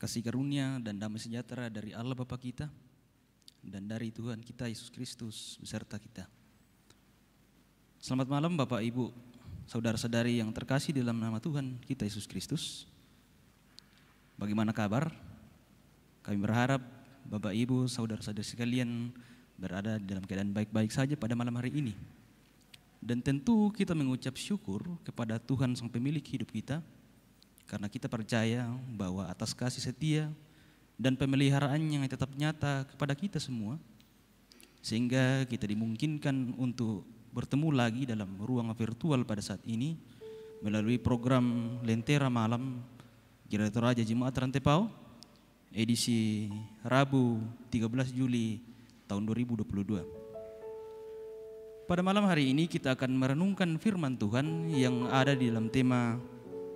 kasih karunia dan damai sejahtera dari Allah Bapa kita dan dari Tuhan kita Yesus Kristus beserta kita. Selamat malam Bapak Ibu, saudara-saudari yang terkasih dalam nama Tuhan kita Yesus Kristus. Bagaimana kabar? Kami berharap Bapak Ibu, saudara-saudari sekalian berada dalam keadaan baik-baik saja pada malam hari ini. Dan tentu kita mengucap syukur kepada Tuhan Sang Pemilik hidup kita, karena kita percaya bahwa atas kasih setia dan pemeliharaan yang tetap nyata kepada kita semua, sehingga kita dimungkinkan untuk bertemu lagi dalam ruang virtual pada saat ini melalui program Lentera Malam Gereja Raja Jemaat Rantepao edisi Rabu 13 Juli tahun 2022. Pada malam hari ini kita akan merenungkan firman Tuhan yang ada di dalam tema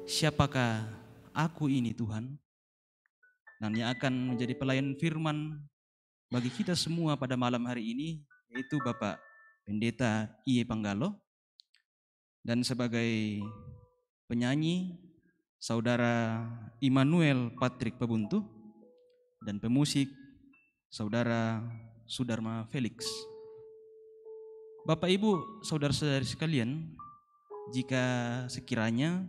Siapakah aku ini Tuhan? Dan yang akan menjadi pelayan firman bagi kita semua pada malam hari ini yaitu Bapak Pendeta Iye Panggalo, dan sebagai penyanyi Saudara Immanuel Patrick Pebuntu, dan pemusik Saudara Sudarma Felix. Bapak Ibu, saudara-saudari sekalian, jika sekiranya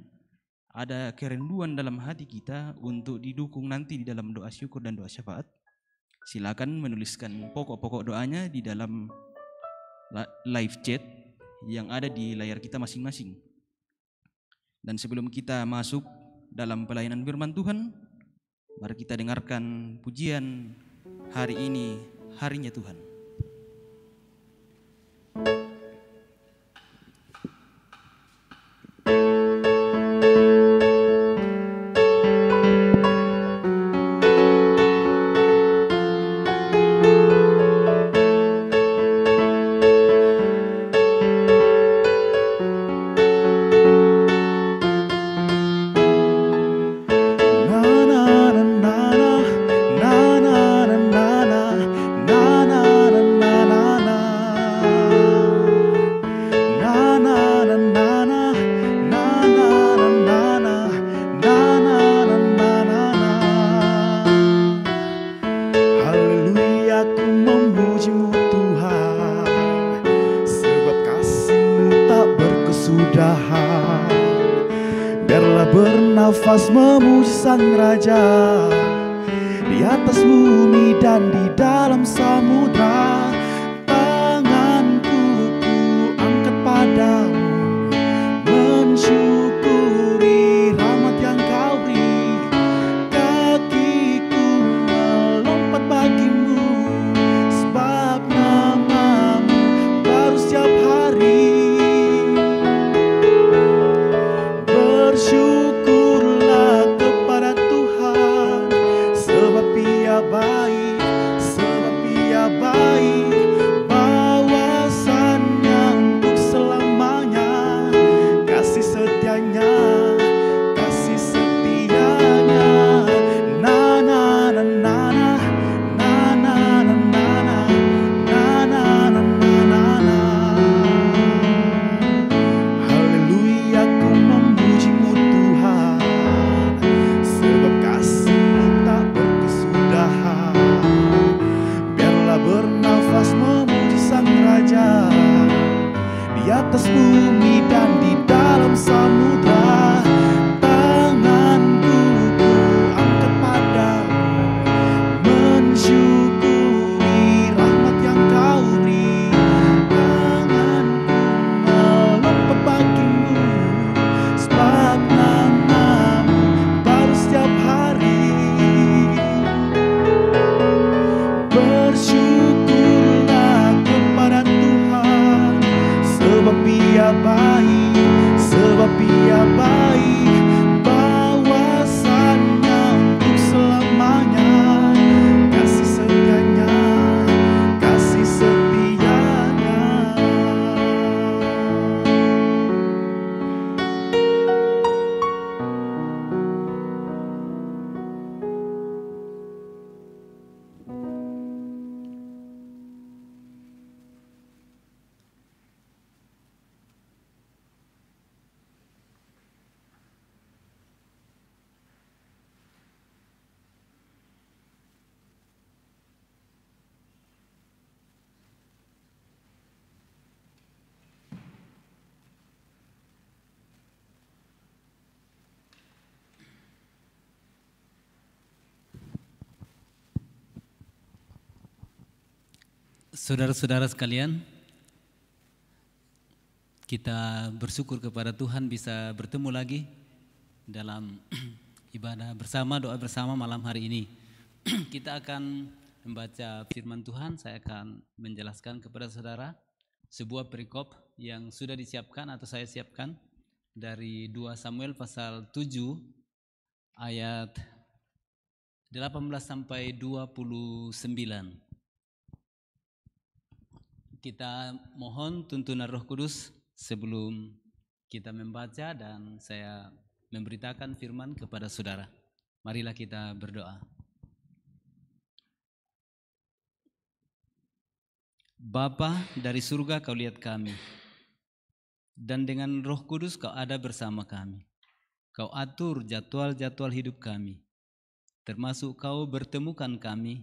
ada kerinduan dalam hati kita untuk didukung nanti di dalam doa syukur dan doa syafaat, silakan menuliskan pokok-pokok doanya di dalam live chat yang ada di layar kita masing-masing. Dan sebelum kita masuk dalam pelayanan firman Tuhan, mari kita dengarkan pujian hari ini, harinya Tuhan. Biarlah bernafas memuji Sang Raja di atas bumi dan di dalam samudra. Tanganku ku angkat padamu, mensyukuri rahmat yang Kau beri. Kakiku melompat bagimu, sebab namamu baru setiap hari. Bersyukurlah kepada Tuhan, sebab Ia baik, sebab Ia baik. Bawasannya untuk selamanya, kasih setianya, kasih setianya. Na na na na na na na na na na na na na. Haleluya, ku memujimu Tuhan, sebab kasih-Mu tak berkesudahan. Biarlah bernafas memuji Sang Raja di atas bumi dan di dalam samudra. Tanganku ku angkat padamu, mensyukuri rahmat yang Kau beri. Tanganku melompat bagimu, sebab namamu baru setiap hari. Bersyukurlah kepada Tuhan, sebab Ia Saudara-saudara sekalian, kita bersyukur kepada Tuhan bisa bertemu lagi dalam ibadah bersama, doa bersama malam hari ini. Kita akan membaca firman Tuhan. Saya akan menjelaskan kepada saudara sebuah perikop yang sudah disiapkan atau saya siapkan dari 2 Samuel pasal 7 ayat 18 sampai 29. Kita mohon tuntunan Roh Kudus sebelum kita membaca dan saya memberitakan firman kepada saudara. Marilah kita berdoa. Bapa dari surga, Kau lihat kami, dan dengan Roh Kudus Kau ada bersama kami. Kau atur jadwal-jadwal hidup kami, termasuk Kau bertemukan kami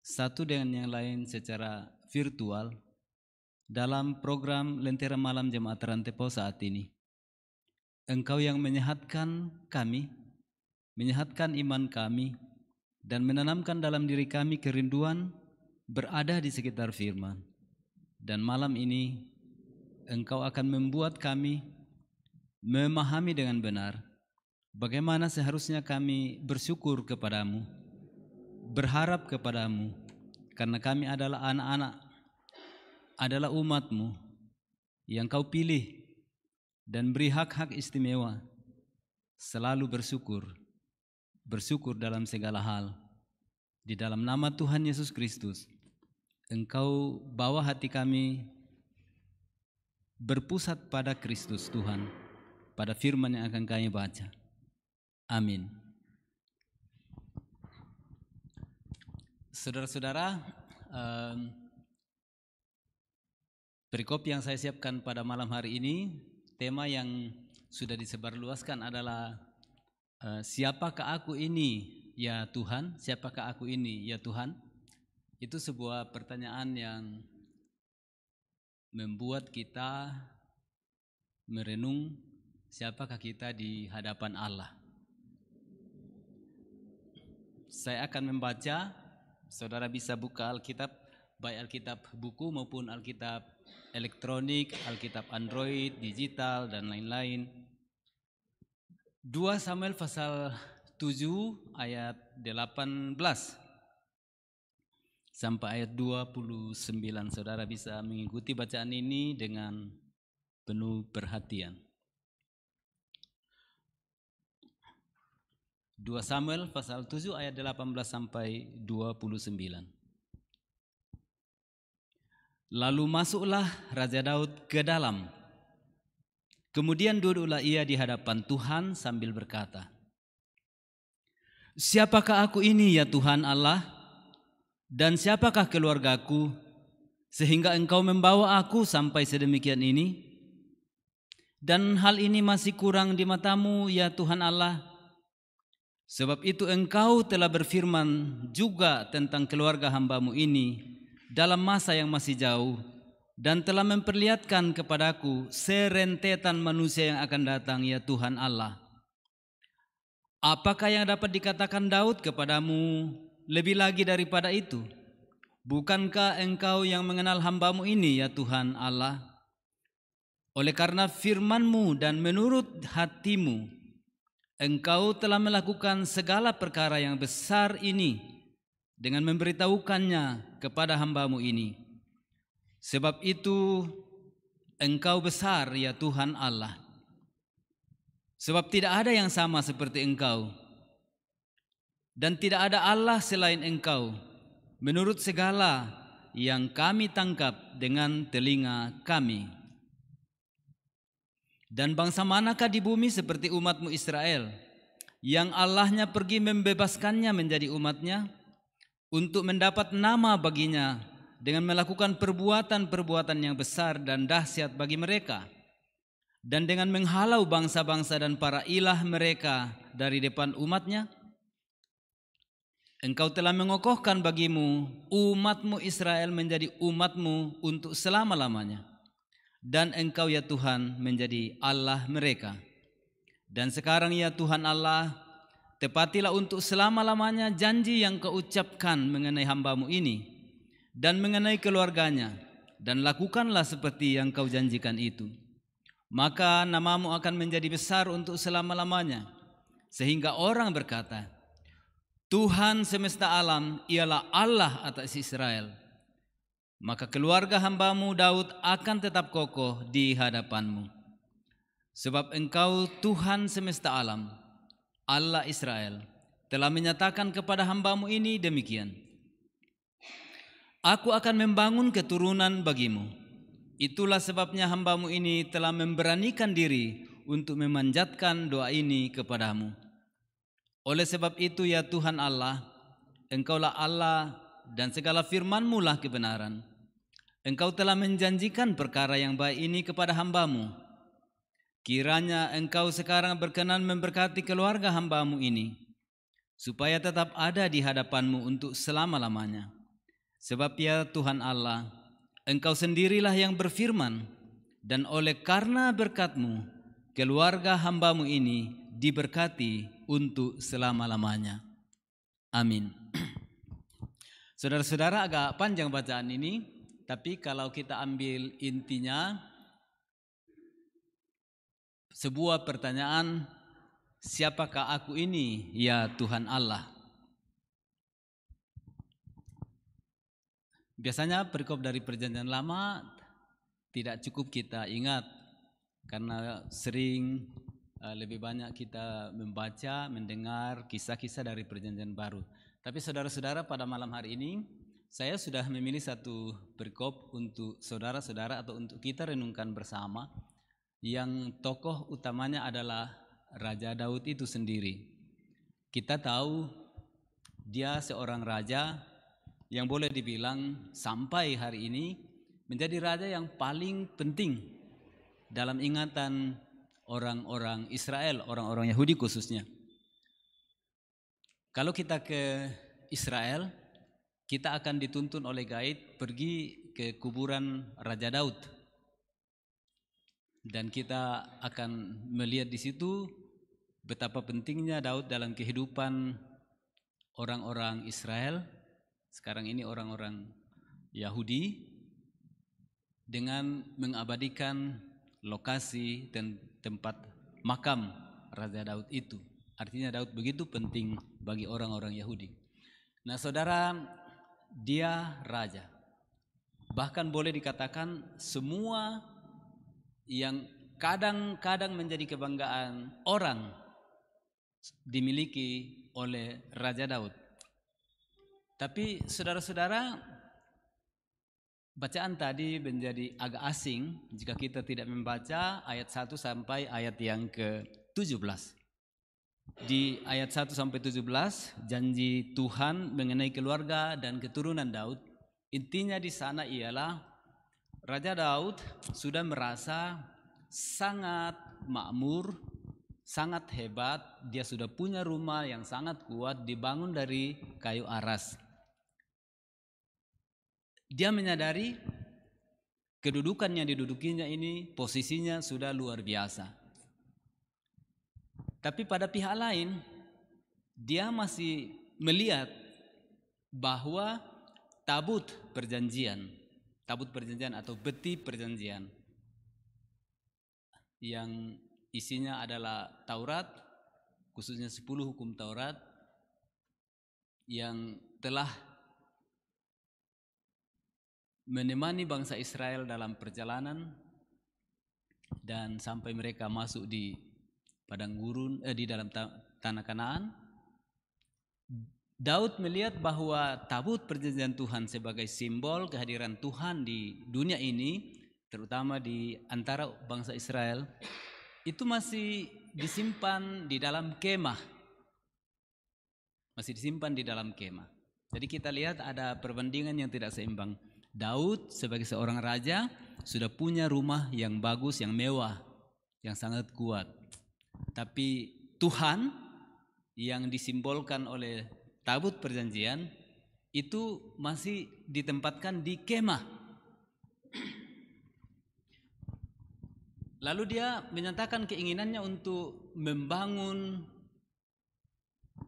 satu dengan yang lain secara virtual dalam program Lentera Malam Jemaat Rantepo saat ini. Engkau yang menyehatkan kami, menyehatkan iman kami, dan menanamkan dalam diri kami kerinduan berada di sekitar firman. Dan malam ini Engkau akan membuat kami memahami dengan benar bagaimana seharusnya kami bersyukur kepadamu, berharap kepadamu, karena kami adalah anak-anak, adalah umat-Mu yang Kau pilih dan beri hak-hak istimewa, selalu bersyukur dalam segala hal. Di dalam nama Tuhan Yesus Kristus, Engkau bawa hati kami berpusat pada Kristus Tuhan, pada firman yang akan kami baca. Amin. Saudara-saudara, perikop yang saya siapkan pada malam hari ini, tema yang sudah disebarluaskan adalah siapakah aku ini ya Tuhan? Siapakah aku ini ya Tuhan? Itu sebuah pertanyaan yang membuat kita merenung siapakah kita di hadapan Allah. Saya akan membaca, saudara bisa buka Alkitab, baik Alkitab buku maupun Alkitab elektronik, Alkitab Android, digital, dan lain-lain. 2 Samuel pasal 7 ayat 18 sampai ayat 29. Saudara bisa mengikuti bacaan ini dengan penuh perhatian. 2 Samuel pasal 7 ayat 18 sampai 29. Lalu masuklah Raja Daud ke dalam. Kemudian duduklah ia di hadapan Tuhan sambil berkata, siapakah aku ini ya Tuhan Allah? Dan siapakah keluargaku sehingga Engkau membawa aku sampai sedemikian ini? Dan hal ini masih kurang di mata-Mu ya Tuhan Allah. Sebab itu Engkau telah berfirman juga tentang keluarga hamba-Mu ini dalam masa yang masih jauh, dan telah memperlihatkan kepadaku serentetan manusia yang akan datang ya Tuhan Allah. Apakah yang dapat dikatakan Daud kepadamu lebih lagi daripada itu? Bukankah Engkau yang mengenal hamba-Mu ini ya Tuhan Allah? Oleh karena firman-Mu dan menurut hati-Mu, Engkau telah melakukan segala perkara yang besar ini dengan memberitahukannya kepada hamba-Mu ini. Sebab itu Engkau besar ya Tuhan Allah. Sebab tidak ada yang sama seperti Engkau, dan tidak ada Allah selain Engkau, menurut segala yang kami tangkap dengan telinga kami. Dan bangsa manakah di bumi seperti umat-Mu Israel, yang Allahnya pergi membebaskannya menjadi umat-Nya, untuk mendapat nama baginya dengan melakukan perbuatan-perbuatan yang besar dan dahsyat bagi mereka, dan dengan menghalau bangsa-bangsa dan para ilah mereka dari depan umat-Nya? Engkau telah mengokohkan bagimu umat-Mu Israel menjadi umat-Mu untuk selama-lamanya, dan Engkau ya Tuhan menjadi Allah mereka. Dan sekarang ya Tuhan Allah, tepatilah untuk selama-lamanya janji yang Kau ucapkan mengenai hamba-Mu ini, dan mengenai keluarganya, dan lakukanlah seperti yang kau janjikan itu. Maka namamu akan menjadi besar untuk selama-lamanya, sehingga orang berkata, Tuhan semesta alam ialah Allah atas Israel. Maka keluarga hambamu Daud akan tetap kokoh di hadapanmu. Sebab engkau Tuhan semesta alam, Allah Israel, telah menyatakan kepada hambamu ini demikian. Aku akan membangun keturunan bagimu. Itulah sebabnya hambamu ini telah memberanikan diri untuk memanjatkan doa ini kepadamu. Oleh sebab itu ya Tuhan Allah, engkaulah Allah dan segala firman-Mu lah kebenaran. Engkau telah menjanjikan perkara yang baik ini kepada hambamu. Kiranya engkau sekarang berkenan memberkati keluarga hambamu ini, supaya tetap ada di hadapanmu untuk selama-lamanya. Sebab ya Tuhan Allah, engkau sendirilah yang berfirman, dan oleh karena berkat-Mu, keluarga hambamu ini diberkati untuk selama-lamanya. Amin. Saudara-saudara, agak panjang bacaan ini, tapi kalau kita ambil intinya, sebuah pertanyaan, siapakah aku ini ya Tuhan Allah? Biasanya perikop dari Perjanjian Lama tidak cukup kita ingat, karena sering lebih banyak kita membaca, mendengar kisah-kisah dari Perjanjian Baru. Tapi saudara-saudara, pada malam hari ini saya sudah memilih satu perikop untuk saudara-saudara atau untuk kita renungkan bersama, yang tokoh utamanya adalah Raja Daud itu sendiri. Kita tahu dia seorang raja yang boleh dibilang sampai hari ini menjadi raja yang paling penting dalam ingatan orang-orang Israel, orang-orang Yahudi khususnya. Kalau kita ke Israel, kita akan dituntun oleh guide pergi ke kuburan Raja Daud. Dan kita akan melihat di situ betapa pentingnya Daud dalam kehidupan orang-orang Israel, sekarang ini orang-orang Yahudi, dengan mengabadikan lokasi dan tempat makam Raja Daud itu. Artinya Daud begitu penting bagi orang-orang Yahudi. Nah saudara, dia raja. Bahkan boleh dikatakan semua yang kadang-kadang menjadi kebanggaan orang dimiliki oleh Raja Daud. Tapi saudara-saudara, bacaan tadi menjadi agak asing jika kita tidak membaca ayat 1 sampai ayat yang ke-17. Di ayat 1 sampai 17, janji Tuhan mengenai keluarga dan keturunan Daud. Intinya di sana ialah Raja Daud sudah merasa sangat makmur, sangat hebat. Dia sudah punya rumah yang sangat kuat, dibangun dari kayu aras. Dia menyadari kedudukan yang didudukinya ini, posisinya sudah luar biasa. Tapi pada pihak lain, dia masih melihat bahwa tabut perjanjian atau peti perjanjian yang isinya adalah Taurat, khususnya 10 hukum Taurat yang telah menemani bangsa Israel dalam perjalanan dan sampai mereka masuk di padang gurun, di dalam tanah Kanaan. Daud melihat bahwa tabut perjanjian Tuhan sebagai simbol kehadiran Tuhan di dunia ini, terutama di antara bangsa Israel, itu masih disimpan di dalam kemah. Jadi kita lihat ada perbandingan yang tidak seimbang. Daud sebagai seorang raja sudah punya rumah yang bagus, yang mewah, yang sangat kuat. Tapi Tuhan yang disimbolkan oleh tabut perjanjian itu masih ditempatkan di kemah. Lalu dia menyatakan keinginannya untuk membangun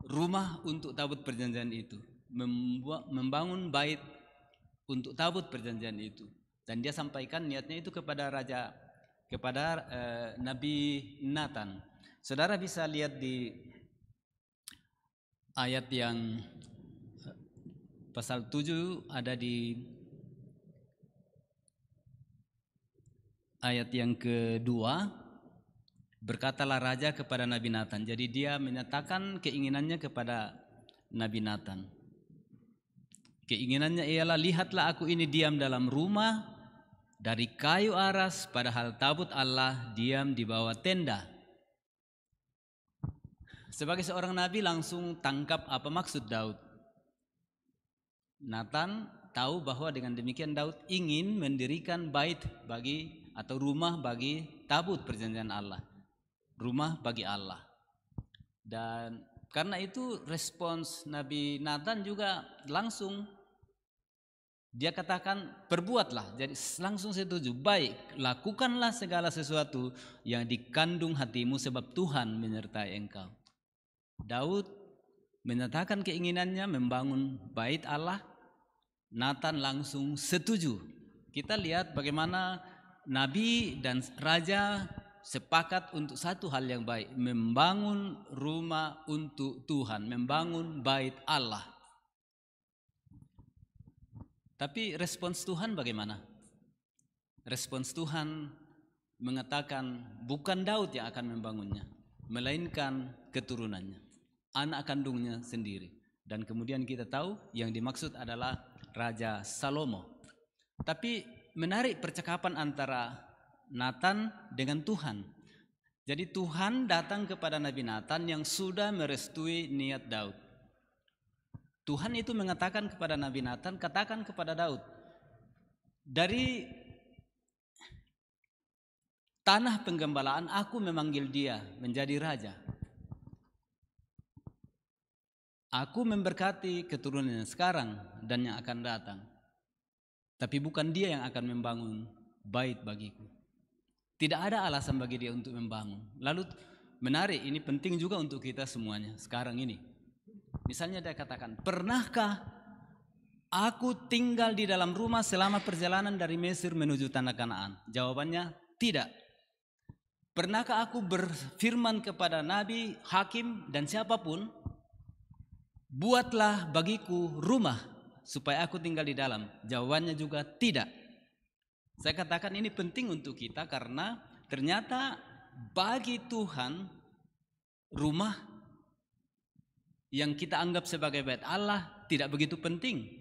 rumah untuk tabut perjanjian itu, membangun bait untuk tabut perjanjian itu. Dan dia sampaikan niatnya itu kepada Nabi Nathan. Saudara bisa lihat di ayat yang pasal 7, ada di ayat yang kedua, berkatalah raja kepada Nabi Nathan. Jadi dia menyatakan keinginannya kepada Nabi Nathan. Keinginannya ialah, lihatlah aku ini diam dalam rumah dari kayu aras, padahal tabut Allah diam di bawah tenda. Sebagai seorang nabi langsung tangkap apa maksud Daud. Nathan tahu bahwa dengan demikian Daud ingin mendirikan bait bagi atau rumah bagi tabut perjanjian Allah. Rumah bagi Allah. Dan karena itu respons Nabi Nathan juga langsung dia katakan, perbuatlah. Jadi langsung setuju, baik, lakukanlah segala sesuatu yang dikandung hatimu sebab Tuhan menyertai engkau. Daud menyatakan keinginannya membangun bait Allah. Nathan langsung setuju. Kita lihat bagaimana nabi dan raja sepakat untuk satu hal yang baik, membangun rumah untuk Tuhan, membangun bait Allah. Tapi respons Tuhan bagaimana? Respons Tuhan mengatakan bukan Daud yang akan membangunnya, melainkan keturunannya, anak kandungnya sendiri. Dan kemudian kita tahu yang dimaksud adalah Raja Salomo. Tapi menarik percakapan antara Nathan dengan Tuhan. Jadi Tuhan datang kepada Nabi Nathan yang sudah merestui niat Daud. Tuhan itu mengatakan kepada Nabi Nathan, katakan kepada Daud, dari tanah penggembalaan aku memanggil dia menjadi raja. Aku memberkati keturunannya sekarang dan yang akan datang. Tapi bukan dia yang akan membangun bait bagiku. Tidak ada alasan bagi dia untuk membangun. Lalu menarik, ini penting juga untuk kita semuanya sekarang ini. Misalnya dia katakan, pernahkah aku tinggal di dalam rumah selama perjalanan dari Mesir menuju tanah Kanaan? Jawabannya tidak. Pernahkah aku berfirman kepada nabi, hakim dan siapapun, buatlah bagiku rumah supaya aku tinggal di dalam? Jawabannya juga tidak. Saya katakan ini penting untuk kita karena ternyata bagi Tuhan rumah yang kita anggap sebagai bait Allah tidak begitu penting.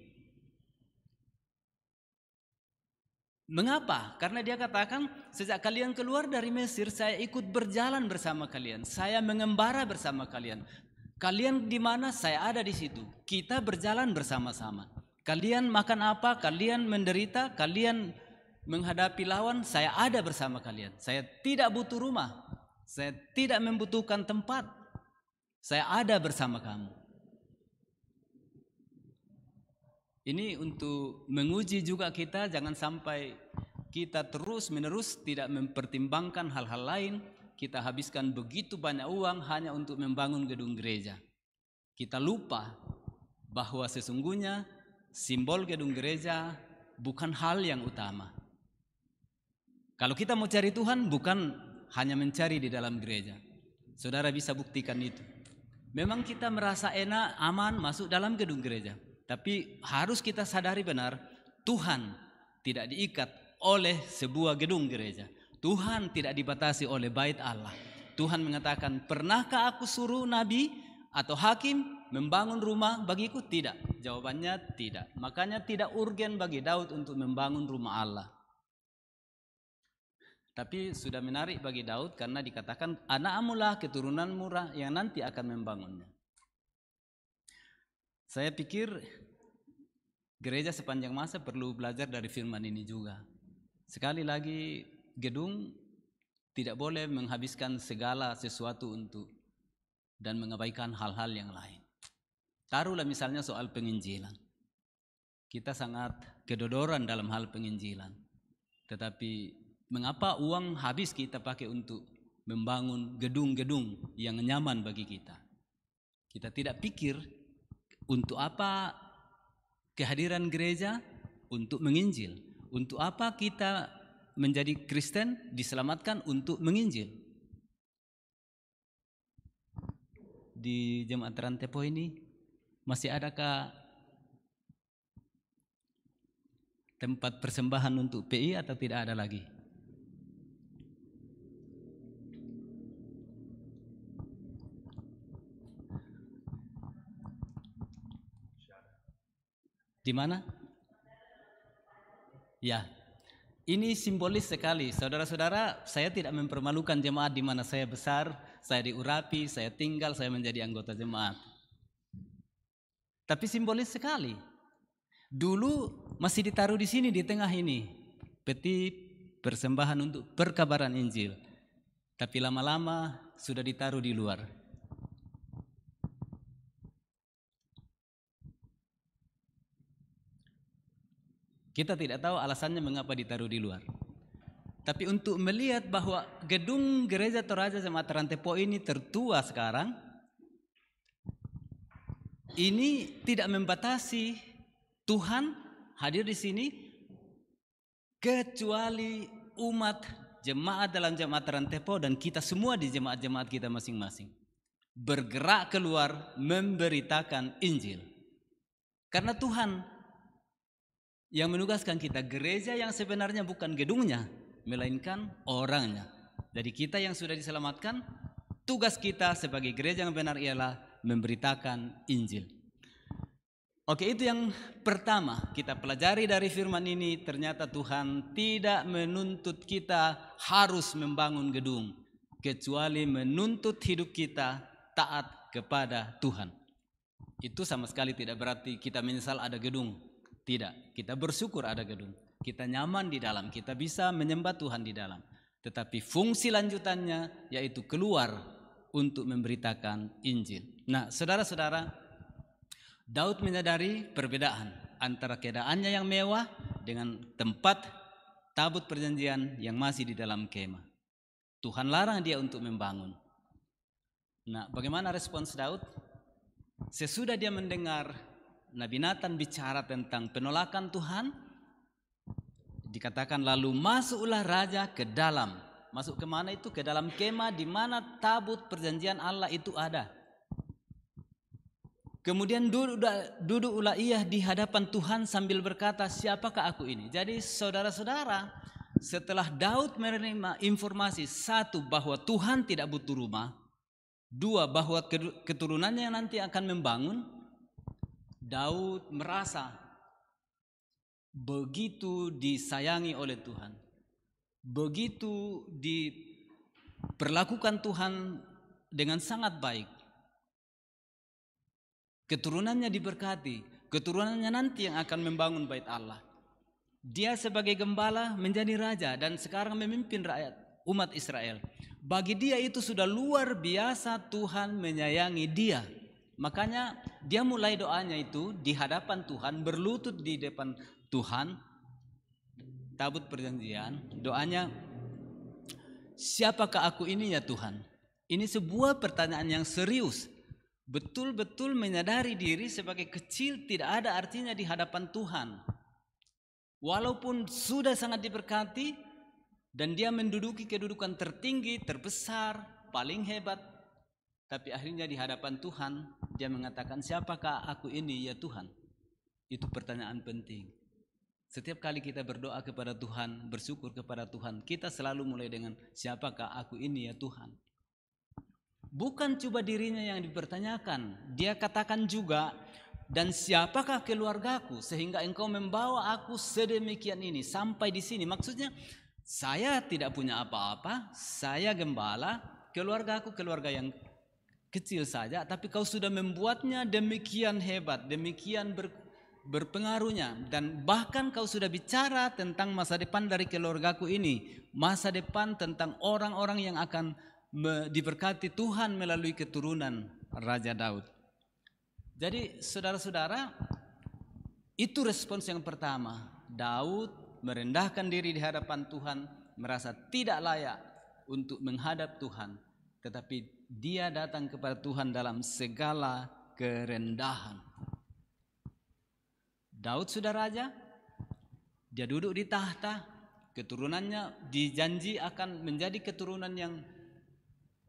Mengapa? Karena dia katakan, sejak kalian keluar dari Mesir, saya ikut berjalan bersama kalian. Saya mengembara bersama kalian. Kalian di mana, saya ada di situ. Kita berjalan bersama-sama. Kalian makan apa, kalian menderita, kalian menghadapi lawan, saya ada bersama kalian. Saya tidak butuh rumah. Saya tidak membutuhkan tempat. Saya ada bersama kamu. Ini untuk menguji juga kita, jangan sampai kita terus-menerus tidak mempertimbangkan hal-hal lain. Kita habiskan begitu banyak uang hanya untuk membangun gedung gereja. Kita lupa bahwa sesungguhnya simbol gedung gereja bukan hal yang utama. Kalau kita mau cari Tuhan, bukan hanya mencari di dalam gereja. Saudara bisa buktikan itu. Memang kita merasa enak, aman masuk dalam gedung gereja. Tapi harus kita sadari benar, Tuhan tidak diikat oleh sebuah gedung gereja. Tuhan tidak dibatasi oleh bait Allah. Tuhan mengatakan, pernahkah aku suruh nabi atau hakim membangun rumah bagiku? Tidak. Jawabannya tidak. Makanya tidak urgen bagi Daud untuk membangun rumah Allah. Tapi sudah menarik bagi Daud karena dikatakan anakmu lah, keturunanmu yang nanti akan membangunnya. Saya pikir gereja sepanjang masa perlu belajar dari firman ini juga. Sekali lagi, gedung tidak boleh menghabiskan segala sesuatu untuk dan mengabaikan hal-hal yang lain. Taruhlah misalnya soal penginjilan. Kita sangat kedodoran dalam hal penginjilan. Tetapi mengapa uang habis kita pakai untuk membangun gedung-gedung yang nyaman bagi kita? Kita tidak pikir untuk apa kehadiran gereja Untuk menginjil. Untuk apa kita menjadi Kristen? Diselamatkan untuk menginjil. Di jemaat Rantepo ini masih adakah tempat persembahan untuk PI atau tidak ada lagi? Di mana? Ya, ini simbolis sekali. Saudara-saudara, saya tidak mempermalukan jemaat di mana saya besar, saya diurapi, saya tinggal, saya menjadi anggota jemaat. Tapi simbolis sekali. Dulu masih ditaruh di sini, di tengah ini, peti persembahan untuk perkabaran Injil. Tapi lama-lama sudah ditaruh di luar. Kita tidak tahu alasannya mengapa ditaruh di luar. Tapi untuk melihat bahwa gedung Gereja Toraja Jemaat Rantepo ini tertua sekarang, ini tidak membatasi Tuhan hadir di sini kecuali umat jemaat dalam Jemaat Rantepo dan kita semua di jemaat-jemaat kita masing-masing bergerak keluar memberitakan Injil. Karena Tuhan yang menugaskan kita, gereja yang sebenarnya bukan gedungnya, melainkan orangnya. Jadi kita yang sudah diselamatkan, tugas kita sebagai gereja yang benar ialah memberitakan Injil. Oke, itu yang pertama kita pelajari dari firman ini. Ternyata Tuhan tidak menuntut kita harus membangun gedung, kecuali menuntut hidup kita taat kepada Tuhan. Itu sama sekali tidak berarti kita menyesal ada gedung. Tidak, kita bersyukur ada gedung. Kita nyaman di dalam, kita bisa menyembah Tuhan di dalam. Tetapi fungsi lanjutannya yaitu keluar untuk memberitakan Injil. Nah, saudara-saudara, Daud menyadari perbedaan antara keadaannya yang mewah dengan tempat tabut perjanjian yang masih di dalam kemah. Tuhan larang dia untuk membangun. Nah, bagaimana respons Daud? Sesudah dia mendengar Nabi Nathan bicara tentang penolakan Tuhan, dikatakan lalu masuklah raja ke dalam. Masuk ke mana itu? Ke dalam kemah di mana tabut perjanjian Allah itu ada. Kemudian duduklah ia di hadapan Tuhan sambil berkata, siapakah aku ini? Jadi saudara-saudara, setelah Daud menerima informasi, satu, bahwa Tuhan tidak butuh rumah, dua, bahwa keturunannya yang nanti akan membangun, Daud merasa begitu disayangi oleh Tuhan, begitu diperlakukan Tuhan dengan sangat baik. Keturunannya diberkati, keturunannya nanti yang akan membangun bait Allah. Dia sebagai gembala menjadi raja dan sekarang memimpin rakyat umat Israel. Bagi dia itu sudah luar biasa Tuhan menyayangi dia. Makanya dia mulai doanya itu di hadapan Tuhan, berlutut di depan Tuhan, tabut perjanjian. Doanya, siapakah aku ini ya Tuhan? Ini sebuah pertanyaan yang serius. Betul-betul menyadari diri sebagai kecil tidak ada artinya di hadapan Tuhan. Walaupun sudah sangat diberkati dan dia menduduki kedudukan tertinggi, terbesar, paling hebat, tapi akhirnya di hadapan Tuhan dia mengatakan, siapakah aku ini ya Tuhan? Itu pertanyaan penting. Setiap kali kita berdoa kepada Tuhan, bersyukur kepada Tuhan, kita selalu mulai dengan siapakah aku ini ya Tuhan? Bukan cuma dirinya yang dipertanyakan, dia katakan juga, dan siapakah keluargaku sehingga engkau membawa aku sedemikian ini sampai di sini. Maksudnya saya tidak punya apa-apa, saya gembala, keluargaku keluarga yang kecil saja, tapi kau sudah membuatnya demikian hebat, demikian berpengaruhnya, dan bahkan kau sudah bicara tentang masa depan dari keluargaku ini, masa depan tentang orang-orang yang akan diberkati Tuhan melalui keturunan Raja Daud. Jadi saudara-saudara, itu respons yang pertama. Daud merendahkan diri di hadapan Tuhan, merasa tidak layak untuk menghadap Tuhan, tetapi dia datang kepada Tuhan dalam segala kerendahan. Daud sudah raja, Dia duduk di tahta, keturunannya dijanji akan menjadi keturunan yang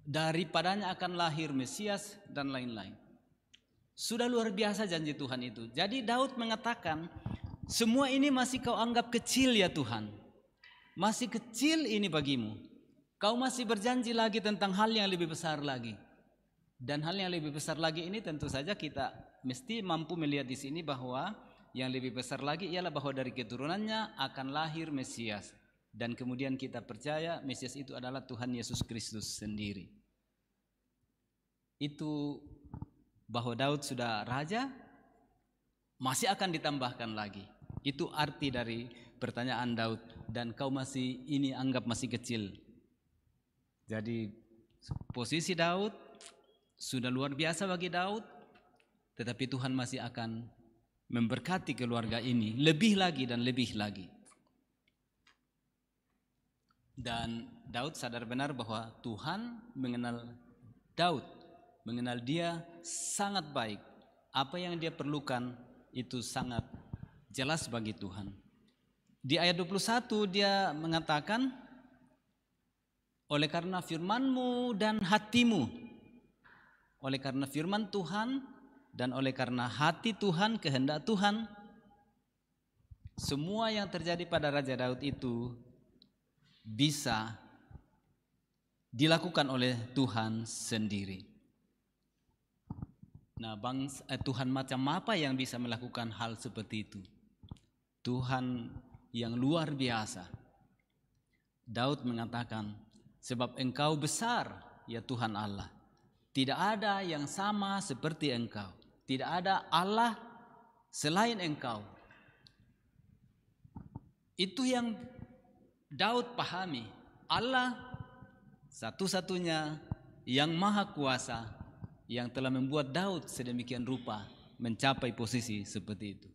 daripadanya akan lahir Mesias dan lain-lain. Sudah luar biasa janji Tuhan itu. Jadi Daud mengatakan, semua ini masih kau anggap kecil ya Tuhan. Masih kecil ini bagimu. Kau masih berjanji lagi tentang hal yang lebih besar lagi. Dan hal yang lebih besar lagi ini tentu saja kita mesti mampu melihat di sini bahwa yang lebih besar lagi ialah bahwa dari keturunannya akan lahir Mesias. Dan kemudian kita percaya Mesias itu adalah Tuhan Yesus Kristus sendiri. Itu bahwa Daud sudah raja, masih akan ditambahkan lagi. Itu arti dari pertanyaan Daud. Dan kau masih ini anggap masih kecil. Jadi posisi Daud sudah luar biasa bagi Daud, tetapi Tuhan masih akan memberkati keluarga ini lebih lagi dan lebih lagi. Dan Daud sadar benar bahwa Tuhan mengenal Daud, mengenal dia sangat baik. Apa yang dia perlukan itu sangat jelas bagi Tuhan. Di ayat 21 dia mengatakan, oleh karena firman-Mu dan hatimu, oleh karena firman Tuhan dan oleh karena hati Tuhan, kehendak Tuhan, semua yang terjadi pada Raja Daud itu bisa dilakukan oleh Tuhan sendiri. Nah, Tuhan macam apa yang bisa melakukan hal seperti itu? Tuhan yang luar biasa. Daud mengatakan, sebab Engkau besar ya Tuhan Allah. Tidak ada yang sama seperti Engkau. Tidak ada Allah selain Engkau. Itu yang Daud pahami. Allah satu-satunya yang maha kuasa, yang telah membuat Daud sedemikian rupa mencapai posisi seperti itu.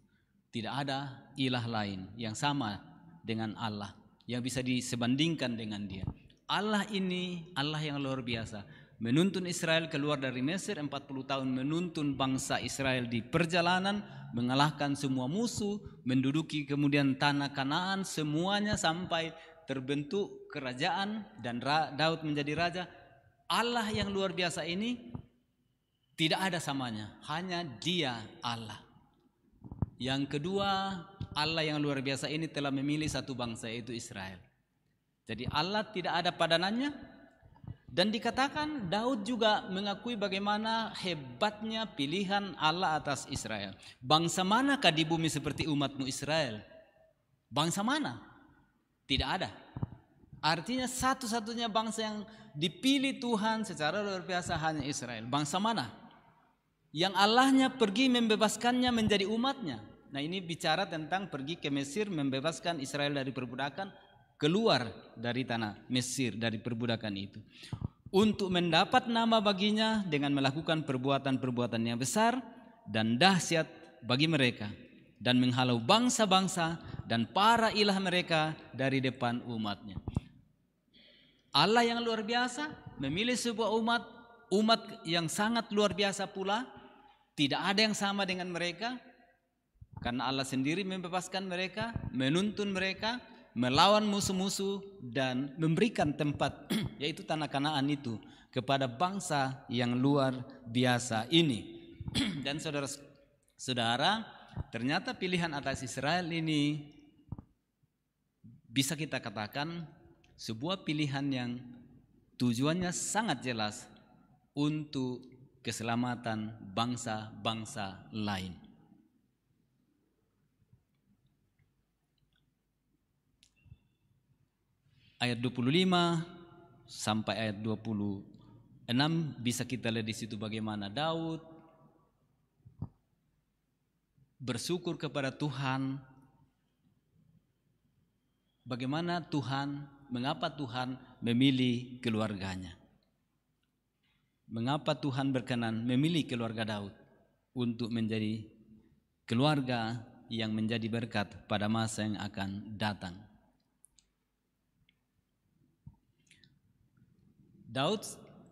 Tidak ada ilah lain yang sama dengan Allah, yang bisa disebandingkan dengan dia. Allah ini Allah yang luar biasa. Menuntun Israel keluar dari Mesir 40 tahun, menuntun bangsa Israel di perjalanan, mengalahkan semua musuh, menduduki kemudian tanah Kanaan, semuanya sampai terbentuk kerajaan dan Daud menjadi raja. Allah yang luar biasa ini tidak ada samanya, hanya Dia Allah. Yang kedua, Allah yang luar biasa ini telah memilih satu bangsa, yaitu Israel. Jadi Allah tidak ada padanannya. Dan dikatakan Daud juga mengakui bagaimana hebatnya pilihan Allah atas Israel. Bangsa manakah di bumi seperti umatmu Israel? Bangsa mana? Tidak ada. Artinya satu-satunya bangsa yang dipilih Tuhan secara luar biasa hanya Israel. Bangsa mana? Yang Allahnya pergi membebaskannya menjadi umatnya. Nah, ini bicara tentang pergi ke Mesir membebaskan Israel dari perbudakan, keluar dari tanah Mesir dari perbudakan itu, untuk mendapat nama baginya dengan melakukan perbuatan-perbuatan yang besar dan dahsyat bagi mereka, dan menghalau bangsa-bangsa dan para ilah mereka dari depan umatnya. Allah yang luar biasa memilih sebuah umat yang sangat luar biasa pula. Tidak ada yang sama dengan mereka, karena Allah sendiri membebaskan mereka, menuntun mereka, melawan musuh-musuh, dan memberikan tempat yaitu tanah Kanaan itu kepada bangsa yang luar biasa ini. Dan saudara-saudara, ternyata pilihan atas Israel ini bisa kita katakan sebuah pilihan yang tujuannya sangat jelas untuk keselamatan bangsa-bangsa lain. Ayat 25 sampai ayat 26 bisa kita lihat di situ bagaimana Daud bersyukur kepada Tuhan. Bagaimana Tuhan, mengapa Tuhan memilih keluarganya? Mengapa Tuhan berkenan memilih keluarga Daud untuk menjadi keluarga yang menjadi berkat pada masa yang akan datang? Daud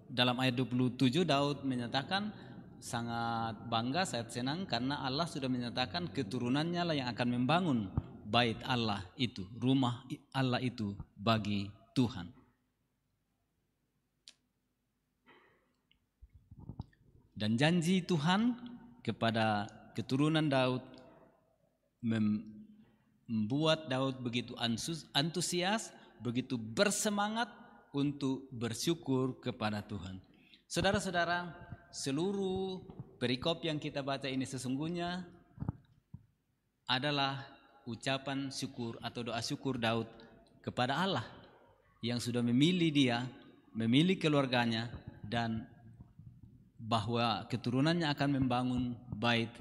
dalam ayat 27, Daud menyatakan sangat bangga, sangat senang karena Allah sudah menyatakan keturunannya lah yang akan membangun bait Allah itu, rumah Allah itu bagi Tuhan. Dan janji Tuhan kepada keturunan Daud membuat Daud begitu antusias, begitu bersemangat untuk bersyukur kepada Tuhan. Saudara-saudara, seluruh perikop yang kita baca ini sesungguhnya adalah ucapan syukur atau doa syukur Daud kepada Allah yang sudah memilih dia, memilih keluarganya, dan bahwa keturunannya akan membangun bait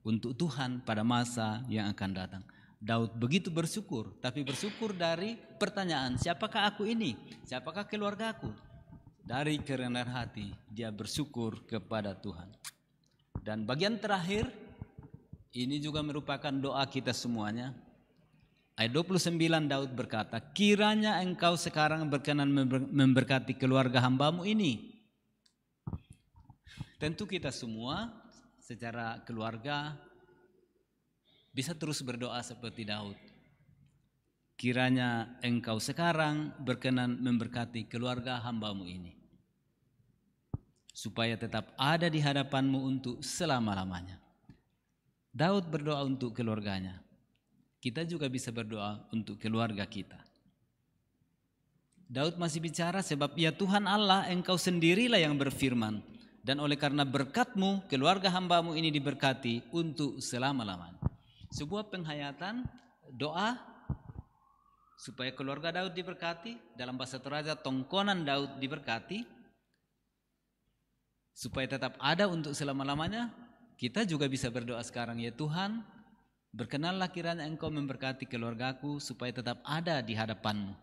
untuk Tuhan pada masa yang akan datang. Daud begitu bersyukur, tapi bersyukur dari pertanyaan, siapakah aku ini? Siapakah keluargaku? Dari kerendahan hati dia bersyukur kepada Tuhan. Dan bagian terakhir ini juga merupakan doa kita semuanya. Ayat 29 Daud berkata, kiranya engkau sekarang berkenan memberkati keluarga hambamu ini. Tentu kita semua secara keluarga bisa terus berdoa seperti Daud. Kiranya engkau sekarang berkenan memberkati keluarga hambamu ini, supaya tetap ada di hadapanmu untuk selama-lamanya. Daud berdoa untuk keluarganya. Kita juga bisa berdoa untuk keluarga kita. Daud masih bicara sebab ya Tuhan Allah, engkau sendirilah yang berfirman, dan oleh karena berkat-Mu keluarga hambamu ini diberkati untuk selama-lamanya. Sebuah penghayatan doa supaya keluarga Daud diberkati, dalam bahasa Toraja tongkonan Daud diberkati, supaya tetap ada untuk selama-lamanya. Kita juga bisa berdoa sekarang, ya Tuhan, berkenanlah kiranya engkau memberkati keluargaku supaya tetap ada di hadapan-Mu.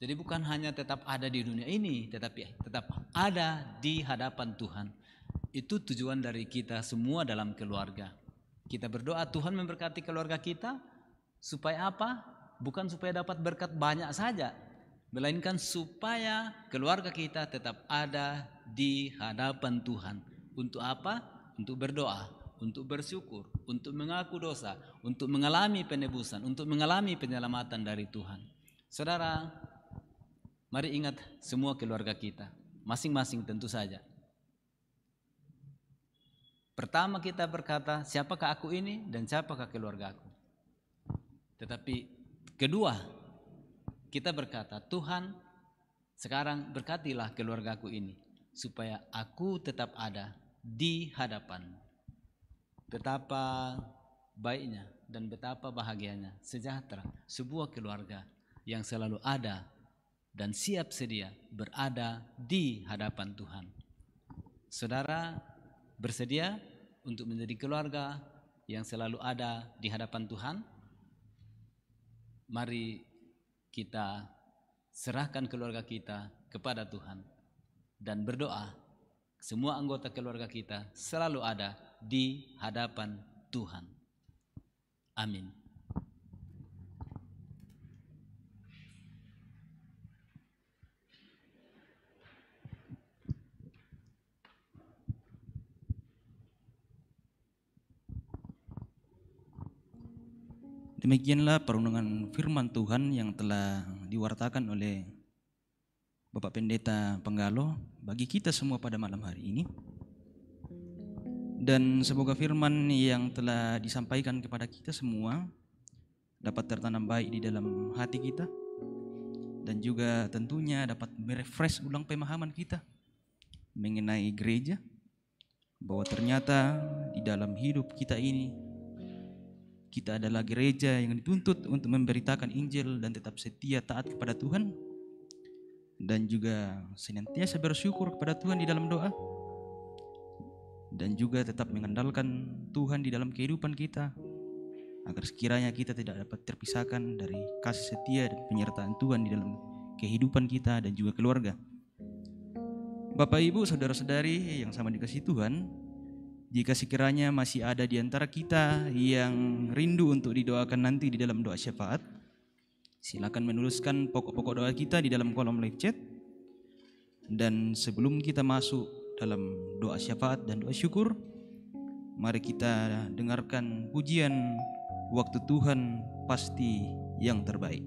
Jadi bukan hanya tetap ada di dunia ini, tetapi tetap ada di hadapan Tuhan. Itu tujuan dari kita semua dalam keluarga. Kita berdoa Tuhan memberkati keluarga kita, supaya apa? Bukan supaya dapat berkat banyak saja, melainkan supaya keluarga kita tetap ada di hadapan Tuhan. Untuk apa? Untuk berdoa, untuk bersyukur, untuk mengaku dosa, untuk mengalami penebusan, untuk mengalami penyelamatan dari Tuhan. Saudara, mari ingat semua keluarga kita, masing-masing tentu saja. Pertama kita berkata, siapakah aku ini dan siapakah keluargaku. Tetapi kedua, kita berkata, Tuhan sekarang berkatilah keluargaku ini, supaya aku tetap ada di hadapan-Mu. Betapa baiknya dan betapa bahagianya, sejahtera sebuah keluarga yang selalu ada dan siap sedia berada di hadapan Tuhan. Saudara bersedia untuk menjadi keluarga yang selalu ada di hadapan Tuhan? Mari kita serahkan keluarga kita kepada Tuhan dan berdoa semua anggota keluarga kita selalu ada di hadapan Tuhan. Amin. Demikianlah perundungan firman Tuhan yang telah diwartakan oleh Bapak Pendeta Penggalo bagi kita semua pada malam hari ini. Dan semoga firman yang telah disampaikan kepada kita semua dapat tertanam baik di dalam hati kita, dan juga tentunya dapat merefresh ulang pemahaman kita mengenai gereja, bahwa ternyata di dalam hidup kita ini kita adalah gereja yang dituntut untuk memberitakan Injil dan tetap setia taat kepada Tuhan, dan juga senantiasa bersyukur kepada Tuhan di dalam doa, dan juga tetap mengandalkan Tuhan di dalam kehidupan kita, agar sekiranya kita tidak dapat terpisahkan dari kasih setia dan penyertaan Tuhan di dalam kehidupan kita dan juga keluarga. Bapak, Ibu, saudara-saudari yang sama dikasihi Tuhan, jika sekiranya masih ada di antara kita yang rindu untuk didoakan nanti di dalam doa syafaat, silakan menuliskan pokok-pokok doa kita di dalam kolom live chat. Dan sebelum kita masuk dalam doa syafaat dan doa syukur, mari kita dengarkan pujian waktu Tuhan pasti yang terbaik.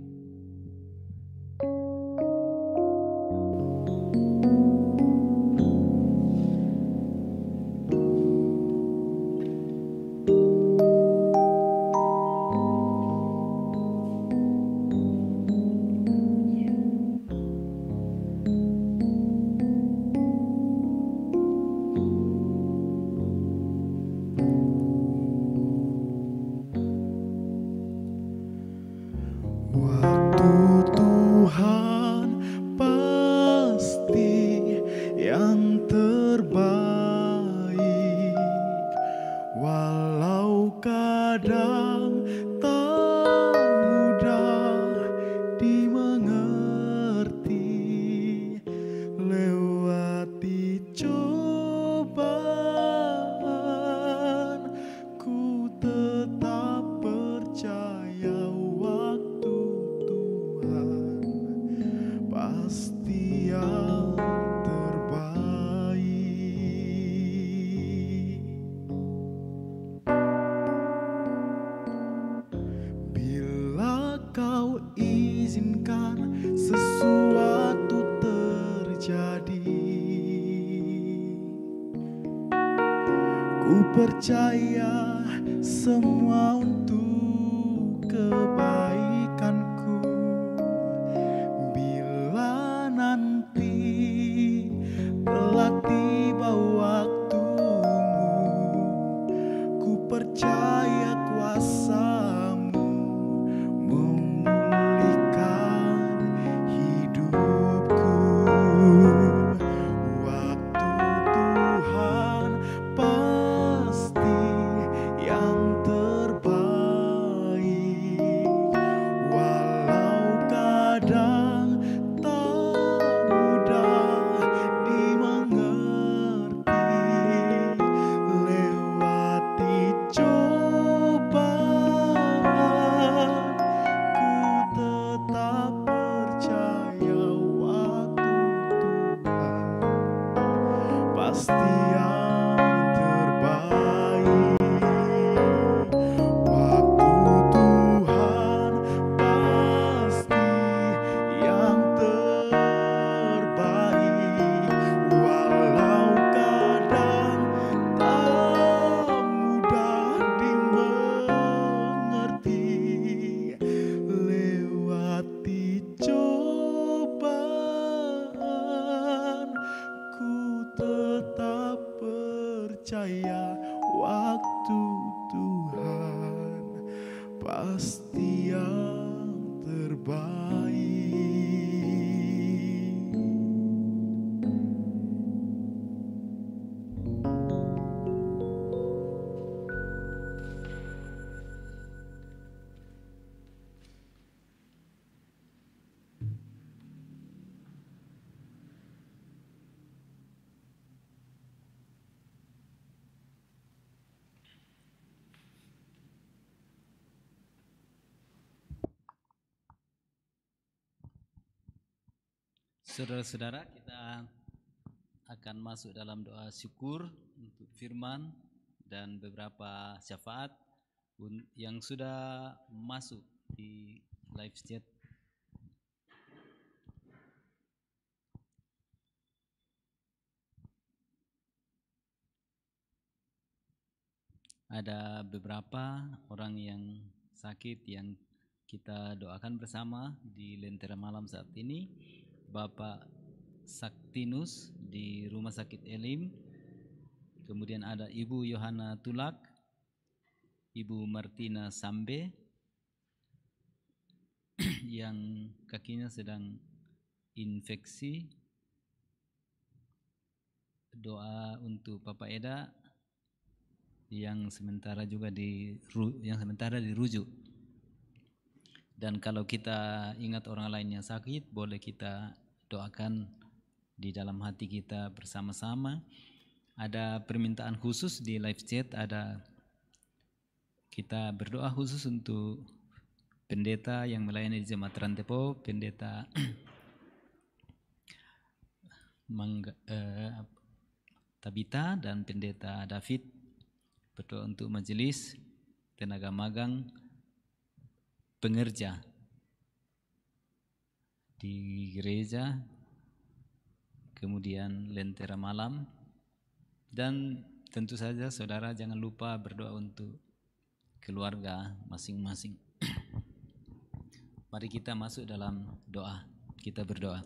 Waktu Tuhan pasti yang terbaik, walau kadang tak mudah dimengerti. Lewati cobaan, ku tetap percaya waktu Tuhan pasti yang terbaik. Bila kau izinkan sesuatu terjadi, ku percaya semua untuk kebaikanku. Bila nanti telah tiba waktumu, ku percaya kuasa-Mu memulihkan hidupku. Waktu Tuhan pasti yang terbaik, walau kadang tak mudah dimengerti. Lewati cobaan, ku tetap percaya waktu Tuhan pasti yang terbaik. Waktu Tuhan pasti yang terbaik, walau kadang tak mudah dimengerti. Lewati cobaan, ku tetap percaya waktu Tuhan pasti yang terbaik. Saudara-saudara, kita akan masuk dalam doa syukur untuk firman dan beberapa syafaat yang sudah masuk di live chat. Ada beberapa orang yang sakit yang kita doakan bersama di Lentera Malam saat ini. Bapak Saktinus di Rumah Sakit Elim, kemudian ada Ibu Yohana Tulak, Ibu Martina Sambe yang kakinya sedang infeksi. Doa untuk Papa Eda yang sementara dirujuk. Dan kalau kita ingat orang lain yang sakit, boleh kita doakan di dalam hati kita bersama-sama. Ada permintaan khusus di live chat, kita berdoa khusus untuk pendeta yang melayani di Jemaat Rantepo, pendeta Tabita dan pendeta David. Berdoa untuk majelis, tenaga magang, pengerja di gereja, kemudian lentera malam, dan tentu saja saudara jangan lupa berdoa untuk keluarga masing-masing. Mari kita masuk dalam doa. Kita berdoa.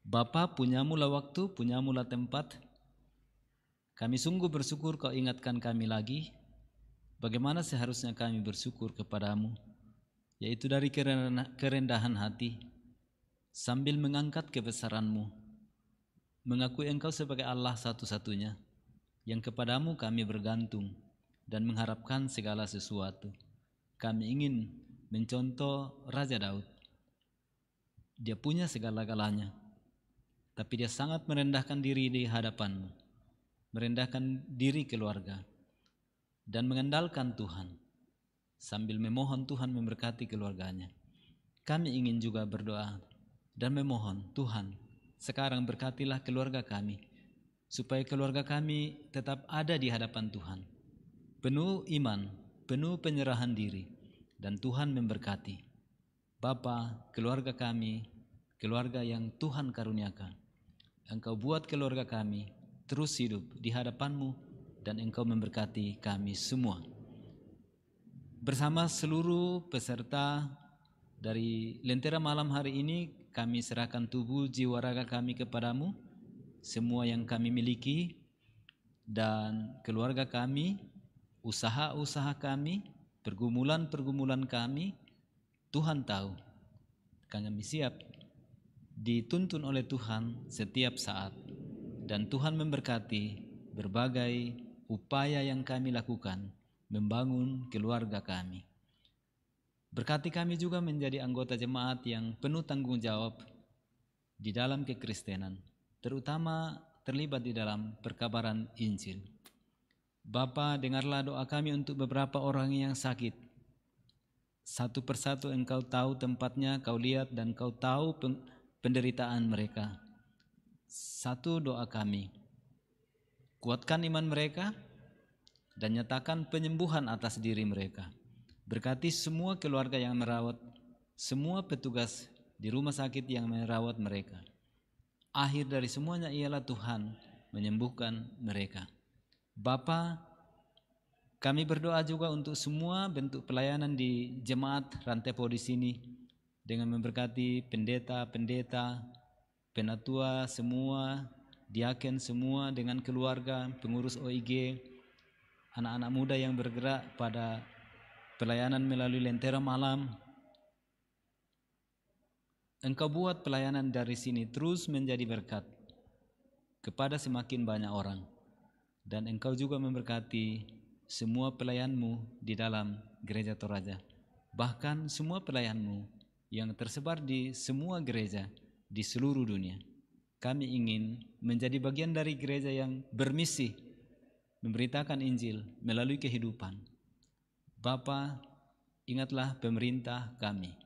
Bapa, punyamulah waktu, punyamulah tempat. Kami sungguh bersyukur Kau ingatkan kami lagi bagaimana seharusnya kami bersyukur kepadamu, yaitu dari kerendahan hati, sambil mengangkat kebesaran-Mu, mengakui Engkau sebagai Allah satu-satunya, yang kepadamu kami bergantung dan mengharapkan segala sesuatu. Kami ingin mencontoh Raja Daud. Dia punya segala-galanya, tapi dia sangat merendahkan diri di hadapan-Mu, merendahkan diri keluarga, dan mengandalkan Tuhan, sambil memohon Tuhan memberkati keluarganya. Kami ingin juga berdoa dan memohon, Tuhan, sekarang berkatilah keluarga kami, supaya keluarga kami tetap ada di hadapan Tuhan, penuh iman, penuh penyerahan diri, dan Tuhan memberkati. Bapa, keluarga kami, keluarga yang Tuhan karuniakan, Engkau buat keluarga kami terus hidup di hadapan-Mu, dan Engkau memberkati kami semua. Bersama seluruh peserta dari Lentera Malam hari ini, kami serahkan tubuh, jiwa, raga kami kepadamu, semua yang kami miliki dan keluarga kami, usaha-usaha kami, pergumulan-pergumulan kami. Tuhan tahu, kami siap dituntun oleh Tuhan setiap saat, dan Tuhan memberkati berbagai upaya yang kami lakukan membangun keluarga kami. Berkati kami juga menjadi anggota jemaat yang penuh tanggung jawab di dalam kekristenan, terutama terlibat di dalam perkabaran Injil. Bapa, dengarlah doa kami untuk beberapa orang yang sakit. Satu persatu Engkau tahu tempatnya, Kau lihat dan Kau tahu penderitaan mereka. Satu doa kami, kuatkan iman mereka dan nyatakan penyembuhan atas diri mereka. Berkati semua keluarga yang merawat, semua petugas di rumah sakit yang merawat mereka. Akhir dari semuanya ialah Tuhan menyembuhkan mereka. Bapa, kami berdoa juga untuk semua bentuk pelayanan di jemaat Rantepo di sini, dengan memberkati pendeta-pendeta, penatua semua, diaken semua, dengan keluarga, pengurus OIG, anak-anak muda yang bergerak pada pelayanan melalui Lentera Malam. Engkau buat pelayanan dari sini terus menjadi berkat kepada semakin banyak orang, dan Engkau juga memberkati semua pelayan-Mu di dalam Gereja Toraja, bahkan semua pelayan-Mu yang tersebar di semua gereja di seluruh dunia. Kami ingin menjadi bagian dari gereja yang bermisi memberitakan Injil melalui kehidupan. Bapa, ingatlah pemerintah kami.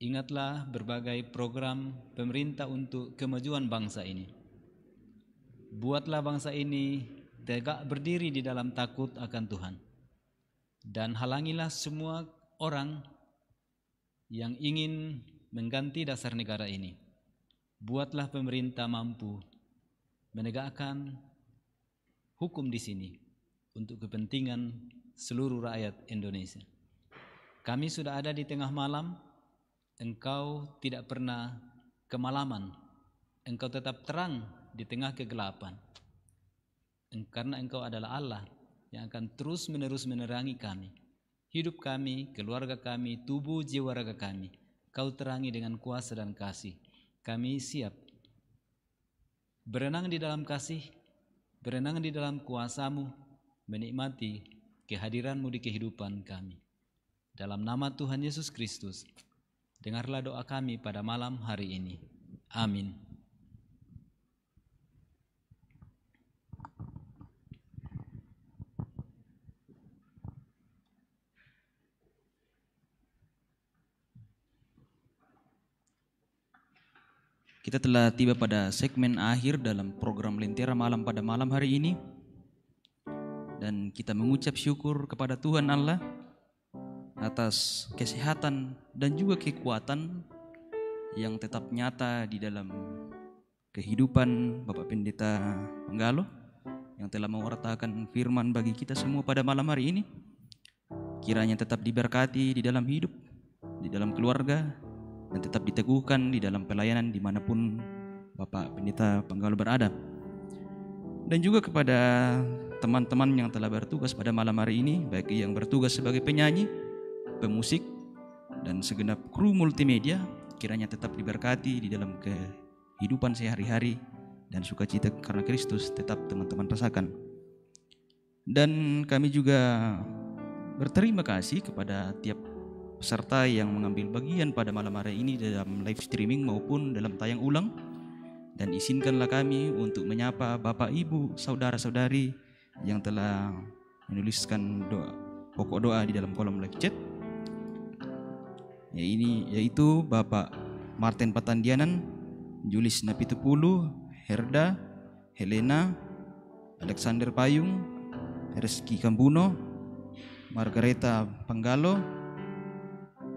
Ingatlah berbagai program pemerintah untuk kemajuan bangsa ini. Buatlah bangsa ini tegak berdiri di dalam takut akan Tuhan. Dan halangilah semua orang yang ingin mengganti dasar negara ini. Buatlah pemerintah mampu menegakkan hukum di sini untuk kepentingan seluruh rakyat Indonesia. Kami sudah ada di tengah malam. Engkau tidak pernah kemalaman. Engkau tetap terang di tengah kegelapan. Karena Engkau adalah Allah yang akan terus-menerus menerangi kami. Hidup kami, keluarga kami, tubuh, jiwa, raga kami. Kau terangi dengan kuasa dan kasih. Kami siap berenang di dalam kasih, berenang di dalam kuasa-Mu, menikmati kehadiran-Mu di kehidupan kami. Dalam nama Tuhan Yesus Kristus, dengarlah doa kami pada malam hari ini. Amin. Kita telah tiba pada segmen akhir dalam program Lentera Malam pada malam hari ini. Dan kita mengucap syukur kepada Tuhan Allah atas kesehatan dan juga kekuatan yang tetap nyata di dalam kehidupan Bapak Pendeta Panggalo yang telah mewartakan firman bagi kita semua pada malam hari ini. Kiranya tetap diberkati di dalam hidup, di dalam keluarga, dan tetap diteguhkan di dalam pelayanan dimanapun Bapak Pendeta Panggalo berada. Dan juga kepada teman-teman yang telah bertugas pada malam hari ini, baik yang bertugas sebagai penyanyi, pemusik, dan segenap kru multimedia, kiranya tetap diberkati di dalam kehidupan sehari-hari dan sukacita karena Kristus tetap teman-teman rasakan. Dan kami juga berterima kasih kepada tiap peserta yang mengambil bagian pada malam hari ini dalam live streaming maupun dalam tayang ulang. Dan izinkanlah kami untuk menyapa Bapak, Ibu, saudara-saudari yang telah menuliskan pokok doa di dalam kolom live chat. Yaitu Bapak Martin Patandianan, Julis Napitupulu, Herda, Helena, Alexander Payung, Reski Kambuno, Margareta Panggalo,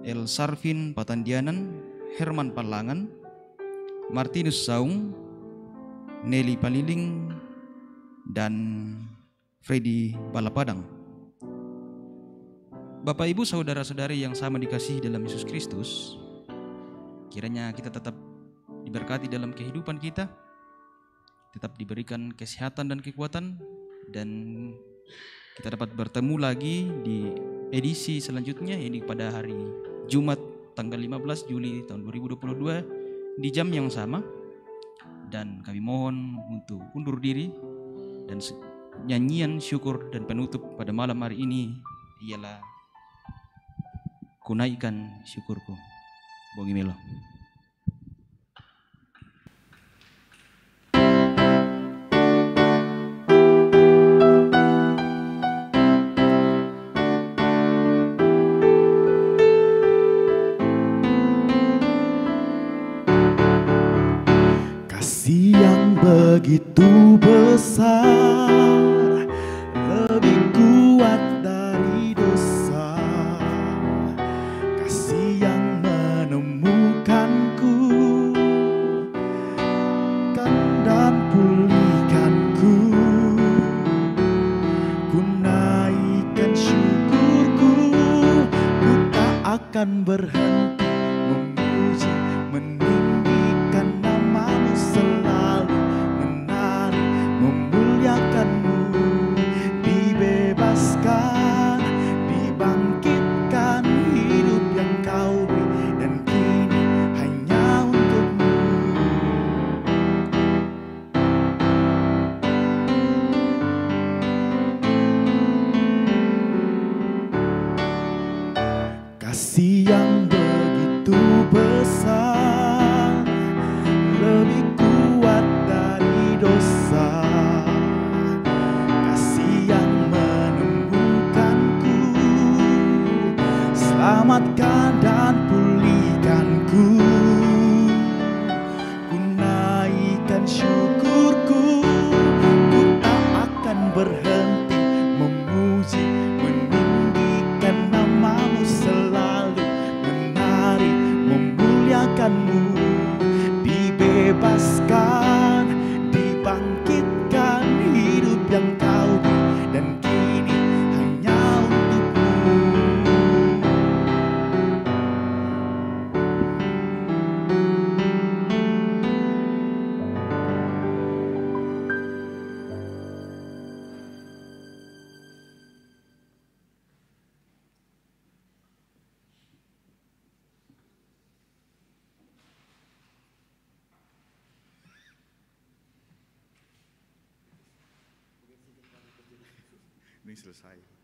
El Sarvin Patandianan, Herman Palangan, Martinus Saung, Nelly Paliling, dan Freddy Balapadang. Bapak, Ibu, saudara-saudari yang sama dikasihi dalam Yesus Kristus, kiranya kita tetap diberkati dalam kehidupan kita, tetap diberikan kesehatan dan kekuatan, dan kita dapat bertemu lagi di edisi selanjutnya, ini pada hari Jumat tanggal 15 Juli tahun 2022 di jam yang sama. Dan kami mohon untuk undur diri, dan nyanyian syukur dan penutup pada malam hari ini ialah Kunaikan Syukurku, Bongi Melo. Kasih yang begitu besar, lebih kuat dari dosa. Kasih yang menemukanku dan pulihkanku. Ku naikkan syukurku, ku tak akan berhenti memuji, meninggikan namamu, selalu menari, memuliakanmu. Dibebaskan, dibangkitkan, hidup yang kau beri, dan kini hanya untukmu. Kasih yang begitu besar, lebih kuat dari dosa. Kasih yang menemukanku, selamatkan dan pulihkanku. Ku naikkan syukurku, ku tak akan berhenti memuji, meninggikan namamu, selalu menari, memuliakanmu. Dibebaskan, dibangkitkan, hidup yang kau beri, dan kini hanya untukmu. Ini selesai.